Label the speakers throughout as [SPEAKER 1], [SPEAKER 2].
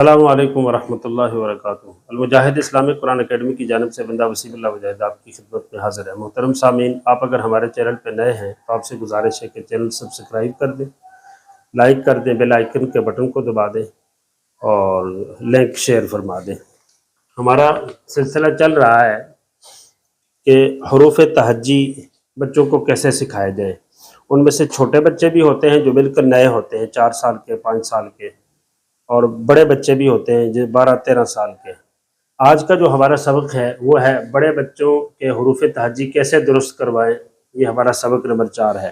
[SPEAKER 1] السلام علیکم ورحمۃ اللہ وبرکاتہ۔ المجاہد اسلامک قرآن اکیڈمی کی جانب سے بندہ وسیم اللہ مجاہد آپ کی خدمت میں حاضر ہے۔ محترم سامعین، آپ اگر ہمارے چینل پہ نئے ہیں تو آپ سے گزارش ہے کہ چینل سبسکرائب کر دیں، لائک کر دیں، بیل آئیکن کے بٹن کو دبا دیں اور لنک شیئر فرما دیں۔ ہمارا سلسلہ چل رہا ہے کہ حروف تہجی بچوں کو کیسے سکھایا جائے۔ ان میں سے چھوٹے بچے بھی ہوتے ہیں جو بالکل نئے ہوتے ہیں، 4 سال کے، 5 سال کے، اور بڑے بچے بھی ہوتے ہیں جو 12-13 سال کے۔ آج کا جو ہمارا سبق ہے وہ ہے بڑے بچوں کے حروف تہجی کیسے درست کروائیں، یہ ہمارا سبق نمبر 4 ہے۔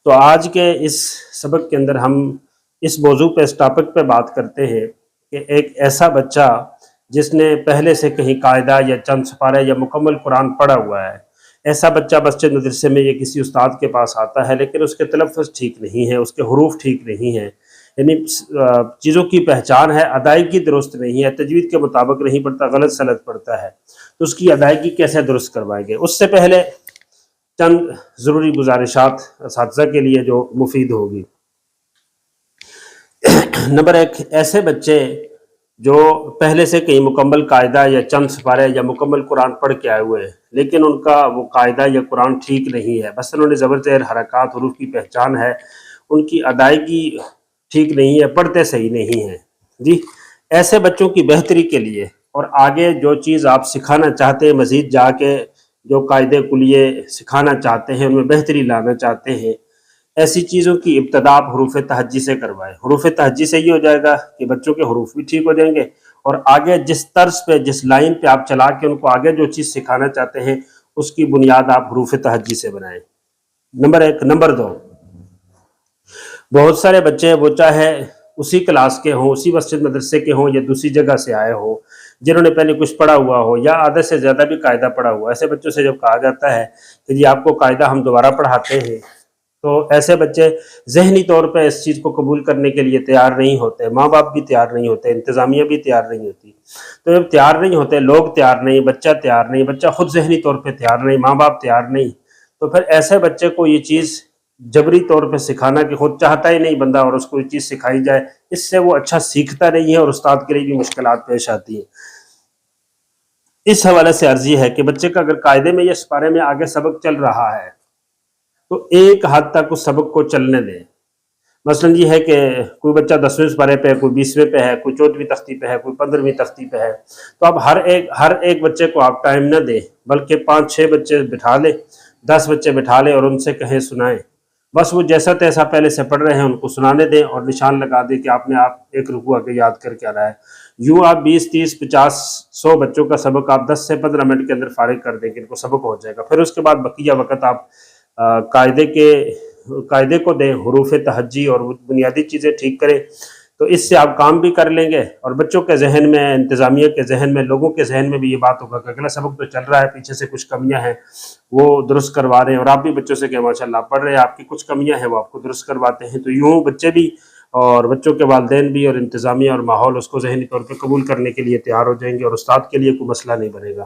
[SPEAKER 1] تو آج کے اس سبق کے اندر ہم اس موضوع پہ، اس ٹاپک پہ بات کرتے ہیں کہ ایک ایسا بچہ جس نے پہلے سے کہیں قاعدہ یا چند سپارے یا مکمل قرآن پڑھا ہوا ہے، ایسا بچہ مسجد مدرسے میں یا کسی استاد کے پاس آتا ہے لیکن اس کے تلفظ ٹھیک نہیں ہے، اس کے حروف ٹھیک نہیں ہیں، یعنی چیزوں کی پہچان ہے، ادائیگی درست نہیں ہے، تجوید کے مطابق نہیں پڑھتا، غلط سلط پڑھتا ہے، تو اس کی ادائیگی کیسے درست کروائیں گے؟ اس سے پہلے چند ضروری گزارشات اساتذہ کے لیے جو مفید ہوگی۔ نمبر 1، ایسے بچے جو پہلے سے کہیں مکمل قاعدہ یا چند سپارے یا مکمل قرآن پڑھ کے آئے ہوئے ہیں لیکن ان کا وہ قاعدہ یا قرآن ٹھیک نہیں ہے، بس انہوں نے زبر زیر حرکات، حروف کی پہچان ہے، ان کی ادائیگی ٹھیک نہیں ہے، پڑھتے صحیح نہیں ہیں جی۔ ایسے بچوں کی بہتری کے لیے اور آگے جو چیز آپ سکھانا چاہتے ہیں، مزید جا کے جو قاعدے کلیے سکھانا چاہتے ہیں، ان میں بہتری لانا چاہتے ہیں، ایسی چیزوں کی ابتدا آپ حروف تہجی سے کروائیں۔ حروف تہجی سے یہ ہو جائے گا کہ بچوں کے حروف بھی ٹھیک ہو جائیں گے اور آگے جس طرز پہ، جس لائن پہ آپ چلا کے ان کو آگے جو چیز سکھانا چاہتے ہیں اس کی بنیاد آپ حروف تہجی سے بنائیں۔ نمبر 1۔ نمبر 2، بہت سارے بچے، وہ چاہے اسی کلاس کے ہوں، اسی مسجد مدرسے کے ہوں یا دوسری جگہ سے آئے ہوں، جنہوں نے پہلے کچھ پڑھا ہوا ہو یا آدھے سے زیادہ بھی قاعدہ پڑھا ہوا، ایسے بچوں سے جب کہا جاتا ہے کہ جی آپ کو قاعدہ ہم دوبارہ پڑھاتے ہیں، تو ایسے بچے ذہنی طور پہ اس چیز کو قبول کرنے کے لیے تیار نہیں ہوتے، ماں باپ بھی تیار نہیں ہوتے، انتظامیہ بھی تیار نہیں ہوتی۔ تو جب تیار نہیں ہوتے، لوگ تیار نہیں، بچہ تیار نہیں، بچہ خود ذہنی طور پہ تیار نہیں، ماں باپ تیار نہیں، تو پھر ایسے بچے کو یہ چیز جبری طور پہ سکھانا، کہ خود چاہتا ہی نہیں بندہ اور اس کو یہ چیز سکھائی جائے، اس سے وہ اچھا سیکھتا نہیں ہے اور استاد کے لیے بھی مشکلات پیش آتی ہیں۔ اس حوالے سے عرض یہ ہے کہ بچے کا اگر قاعدے میں یا سپارے میں آگے سبق چل رہا ہے تو ایک حد تک اس سبق کو چلنے دیں۔ مثلا یہ ہے کہ کوئی بچہ 10ویں سپارے پہ ہے، کوئی 20ویں پہ ہے، کوئی 14ویں تختی پہ ہے، کوئی 15ویں تختی پہ ہے، تو اب ہر ایک بچے کو آپ ٹائم نہ دیں، بلکہ 5-6 بچے بٹھا لیں، 10 بچے بٹھا لیں اور ان سے کہیں سنائیں، بس وہ جیسا تیسا پہلے سے پڑھ رہے ہیں ان کو سنانے دیں اور نشان لگا دیں کہ آپ ایک رکوع کے یاد کر کے آ رہا ہے۔ یوں آپ 20-30-50-100 بچوں کا سبق آپ 10 سے 15 منٹ کے اندر فارغ کر دیں کہ ان کو سبق ہو جائے گا۔ پھر اس کے بعد بقیہ وقت آپ قاعدے کو دیں، حروف تہجی اور بنیادی چیزیں ٹھیک کریں، تو اس سے آپ کام بھی کر لیں گے اور بچوں کے ذہن میں، انتظامیہ کے ذہن میں، لوگوں کے ذہن میں بھی یہ بات ہوگا کہ اگلا سبق تو چل رہا ہے، پیچھے سے کچھ کمیاں ہیں وہ درست کروا رہے ہیں، اور آپ بھی بچوں سے کہ ماشاءاللہ آپ پڑھ رہے ہیں، آپ کی کچھ کمیاں ہیں وہ آپ کو درست کرواتے ہیں، تو یوں بچے بھی اور بچوں کے والدین بھی اور انتظامیہ اور ماحول اس کو ذہنی طور پہ قبول کرنے کے لیے تیار ہو جائیں گے اور استاد کے لیے کوئی مسئلہ نہیں بنے گا۔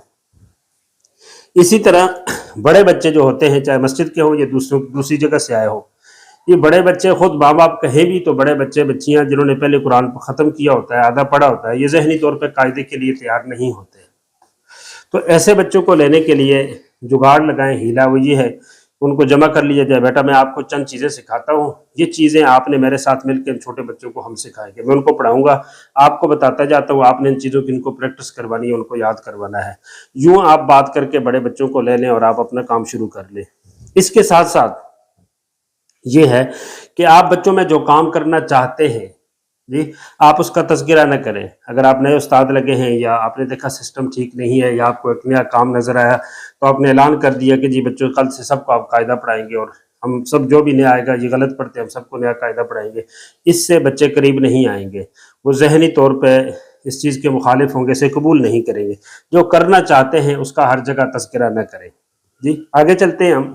[SPEAKER 1] اسی طرح بڑے بچے جو ہوتے ہیں، چاہے مسجد کے ہوں یا دوسری جگہ سے آئے ہوں، یہ بڑے بچے خود ماں باپ کہیں بھی تو بڑے بچے بچیاں جنہوں نے پہلے قرآن کو ختم کیا ہوتا ہے، آدھا پڑھا ہوتا ہے، یہ ذہنی طور پہ قاعدے کے لیے تیار نہیں ہوتے۔ تو ایسے بچوں کو لینے کے لیے جگاڑ لگائیں، ہیلا وہ یہ ہے، ان کو جمع کر لیا جائے، بیٹا میں آپ کو چند چیزیں سکھاتا ہوں، یہ چیزیں آپ نے میرے ساتھ مل کے ان چھوٹے بچوں کو ہم سکھائیں گے، میں ان کو پڑھاؤں گا، آپ کو بتاتا جاتا ہوں، آپ نے ان چیزوں کی ان کو پریکٹس کروانی ہے، ان کو یاد کروانا ہے۔ یوں آپ بات کر کے بڑے بچوں کو لے لیں اور آپ اپنا کام شروع کر لیں۔ اس کے ساتھ ساتھ یہ ہے کہ آپ بچوں میں جو کام کرنا چاہتے ہیں جی، آپ اس کا تذکرہ نہ کریں۔ اگر آپ نئے استاد لگے ہیں یا آپ نے دیکھا سسٹم ٹھیک نہیں ہے یا آپ کو ایک نیا کام نظر آیا تو آپ نے اعلان کر دیا کہ جی بچوں کل سے سب کو آپ قاعدہ پڑھائیں گے اور ہم سب جو بھی نیا آئے گا یہ غلط پڑھتے ہیں، ہم سب کو نیا قاعدہ پڑھائیں گے، اس سے بچے قریب نہیں آئیں گے، وہ ذہنی طور پہ اس چیز کے مخالف ہوں گے، اسے قبول نہیں کریں گے۔ جو کرنا چاہتے ہیں اس کا ہر جگہ تذکرہ نہ کریں جی۔ آگے چلتے ہیں ہم۔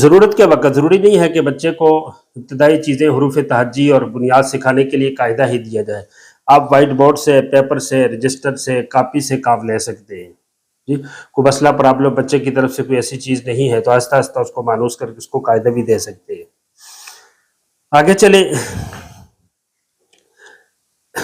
[SPEAKER 1] ضرورت کے وقت ضروری نہیں ہے کہ بچے کو ابتدائی چیزیں حروف تہجی اور بنیاد سکھانے کے لیے قاعدہ ہی دیا جائے، آپ وائٹ بورڈ سے، پیپر سے، رجسٹر سے، کاپی سے کام لے سکتے ہیں جی۔ کوئی مسئلہ پرابلم بچے کی طرف سے کوئی ایسی چیز نہیں ہے تو آہستہ آہستہ اس کو مانوس کر کے اس کو قاعدہ بھی دے سکتے ہیں۔ آگے چلیں۔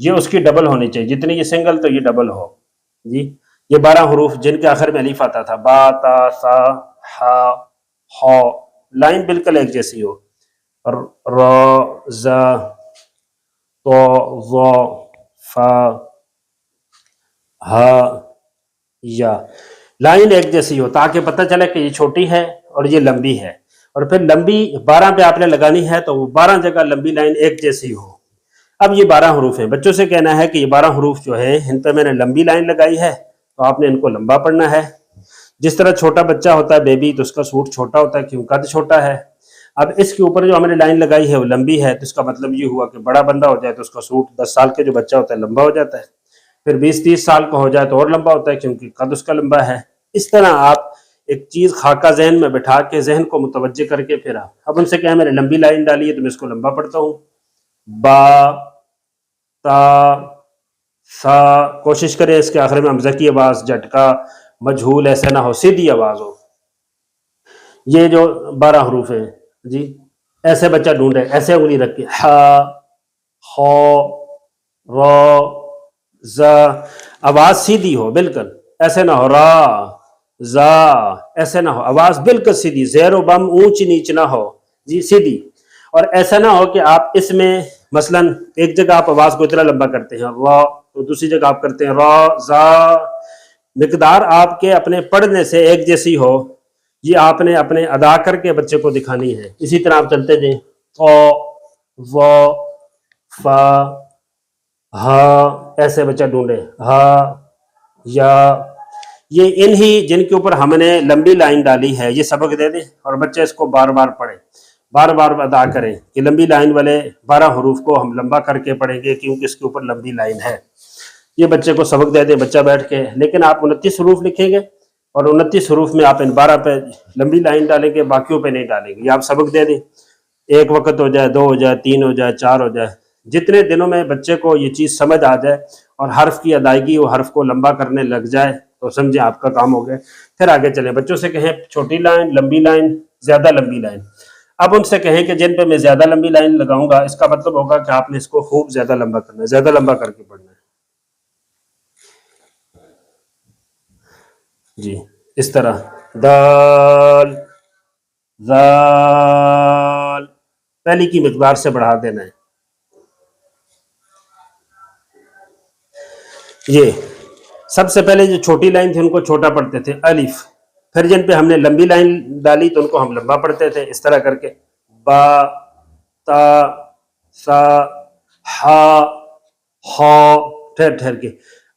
[SPEAKER 1] یہ اس کی ڈبل ہونی چاہیے، جتنی یہ سنگل تو یہ ڈبل ہو جی۔ یہ 12 حروف جن کے آخر میں الف آتا تھا، با تا سا ہا ہو، لائن بالکل ایک جیسی ہو، را زا تو ظا فا ہا یا، لائن ایک جیسی ہو تاکہ پتہ چلے کہ یہ چھوٹی ہے اور یہ لمبی ہے، اور پھر لمبی 12 پہ آپ نے لگانی ہے تو وہ 12 جگہ لمبی لائن ایک جیسی ہو۔ اب یہ 12 حروف ہیں، بچوں سے کہنا ہے کہ یہ 12 حروف جو ہے ان پہ میں نے لمبی لائن لگائی ہے تو آپ نے ان کو لمبا پڑھنا ہے۔ جس طرح چھوٹا بچہ ہوتا ہے بیبی تو اس کا سوٹ چھوٹا ہوتا ہے کیوں، قد چھوٹا ہے۔ اب اس کے اوپر جو ہم نے لائن لگائی ہے وہ لمبی ہے، تو اس کا مطلب یہ ہوا کہ بڑا بندہ ہو جائے تو اس کا سوٹ 10 سال کے جو بچہ ہوتا ہے لمبا ہو جاتا ہے، پھر 20-30 سال کا ہو جائے تو اور لمبا ہوتا ہے کیونکہ قد اس کا لمبا ہے۔ اس طرح آپ ایک چیز خاکہ ذہن میں بٹھا کے ذہن کو متوجہ کر کے پھر اب ان سے کہیں میں نے لمبی لائن ڈالی ہے تو میں اس کو لمبا پڑھتا ہوں، با تا سا، کوشش کریں اس کے آخر میں حمزہ کی آواز، جھٹکا، مجہول ایسے نہ ہو، سیدھی آواز ہو۔ یہ جو 12 حروف ہیں جی، ایسے بچہ ڈھونڈے، ایسے انگلی رکھ کے، ہا خو را زا، آواز سیدھی ہو بالکل، ایسے نہ ہو را زا، ایسے نہ ہو، آواز بالکل سیدھی، زیر و بم اونچ نیچ نہ ہو جی، سیدھی۔ اور ایسا نہ ہو کہ آپ اس میں مثلا ایک جگہ آپ آواز کو اتنا لمبا کرتے ہیں را، تو دوسری جگہ آپ کرتے ہیں را زا، مقدار آپ کے اپنے پڑھنے سے ایک جیسی ہو، یہ آپ نے اپنے ادا کر کے بچے کو دکھانی ہے۔ اسی طرح آپ چلتے جائیں، او وا فا ہا، ایسے بچہ ڈھونڈے، ہا یا، یہ انہی جن کے اوپر ہم نے لمبی لائن ڈالی ہے یہ سبق دے دیں اور بچے اس کو بار بار پڑھیں، بار بار ادا کریں کہ لمبی لائن والے 12 حروف کو ہم لمبا کر کے پڑھیں گے کیونکہ اس کے اوپر لمبی لائن ہے۔ یہ بچے کو سبق دے دیں بچہ بیٹھ کے، لیکن آپ 29 حروف لکھیں گے اور 29 حروف میں آپ ان 12 پہ لمبی لائن ڈالیں گے، باقیوں پہ نہیں ڈالیں گے۔ یہ آپ سبق دے دیں، ایک وقت ہو جائے، 2 ہو جائے، 3 ہو جائے، 4 ہو جائے، جتنے دنوں میں بچے کو یہ چیز سمجھ آ جائے اور حرف کی ادائیگی وہ حرف کو لمبا کرنے لگ جائے تو سمجھیں آپ کا کام ہو گیا۔ پھر آگے چلیں، بچوں سے کہیں چھوٹی لائن، لمبی لائن، زیادہ لمبی لائن۔ اب ان سے کہیں کہ جن پہ میں زیادہ لمبی لائن لگاؤں گا اس کا مطلب ہوگا کہ آپ نے اس کو خوب زیادہ لمبا کرنا ہے، زیادہ لمبا کر کے پڑھنا ہے جی۔ اس طرح دال ذال، پہلی کی مقدار سے بڑھا دینا ہے۔ یہ سب سے پہلے جو چھوٹی لائن تھی ان کو چھوٹا پڑھتے تھے، الف، پھر جن پہ ہم نے لمبی لائن ڈالی تو ان کو ہم لمبا پڑھتے تھے، اس طرح کر کے با تا سا ہا ہو، ٹھہر ٹھہر کے۔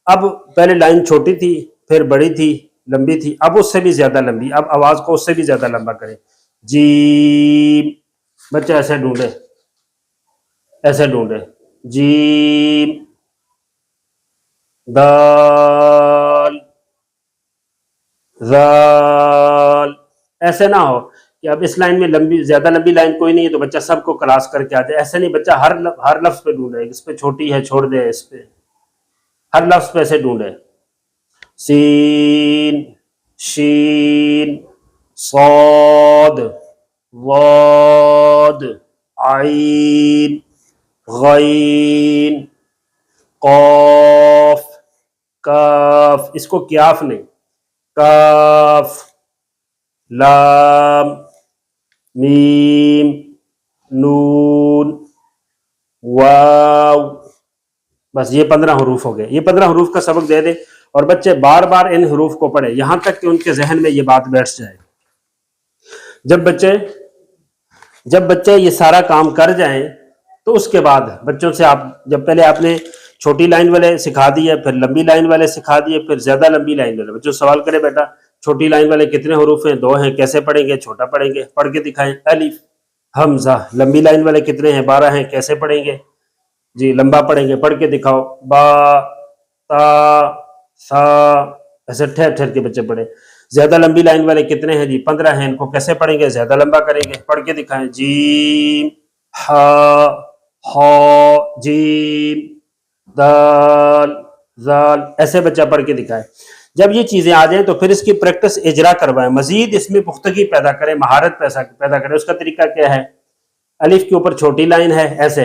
[SPEAKER 1] اب پہلے لائن چھوٹی تھی، پھر بڑی تھی، لمبی تھی، اب اس سے بھی زیادہ لمبی، اب آواز کو اس سے بھی زیادہ لمبا کریں، جیم، بچہ ایسے ڈھونڈے، ایسے ڈھونڈے، جیم دال ذال، ایسے نہ ہو کہ اب اس لائن میں لمبی، زیادہ لمبی لائن کوئی نہیں ہے تو بچہ سب کو کراس کر کے آ جائے، ایسے نہیں، بچہ ہر لفظ پہ ڈھونڈے، اس پہ چھوٹی ہے چھوڑ دے، اس پہ ہر لفظ پہ ایسے ڈھونڈے، سین شین صاد واد عین غین قاف کاف، اس کو کیاف نہیں، کاف لام میم نون واو، بس یہ 15 حروف ہو گئے۔ یہ 15 حروف کا سبق دے دیں اور بچے بار بار ان حروف کو پڑھیں یہاں تک کہ ان کے ذہن میں یہ بات بیٹھ جائے۔ جب بچے یہ سارا کام کر جائیں تو اس کے بعد بچوں سے آپ جب پہلے آپ نے چھوٹی لائن والے سکھا دیے، پھر لمبی لائن والے سکھا دیے، پھر زیادہ لمبی لائن والے، بچوں سوال کرے بیٹا چھوٹی لائن والے کتنے حروف ہیں؟ 2 ہیں، کیسے پڑھیں گے؟ چھوٹا پڑھیں گے، پڑھ کے دکھائیں، الف حمزہ۔ لمبی لائن والے کتنے ہیں؟ 12 ہیں، کیسے پڑھیں گے؟ جی لمبا پڑھیں گے، پڑھ کے دکھاؤ، با تا سا، ایسے ٹھہر ٹھہر کے بچے پڑھیں۔ زیادہ لمبی لائن والے کتنے ہیں؟ جی 15 ہیں، ان کو کیسے پڑھیں گے؟ زیادہ لمبا کریں گے، پڑھ کے دکھائیں، جیم ہا ہو جیم دال ذال، ایسے بچہ پڑھ کے دکھائے۔ جب یہ چیزیں آ جائیں تو پھر اس کی پریکٹس اجرا کروائیں، مزید اس میں پختگی پیدا کریں، مہارت پیدا کریں۔ اس کا طریقہ کیا ہے؟ الف کے اوپر چھوٹی لائن ہے، ایسے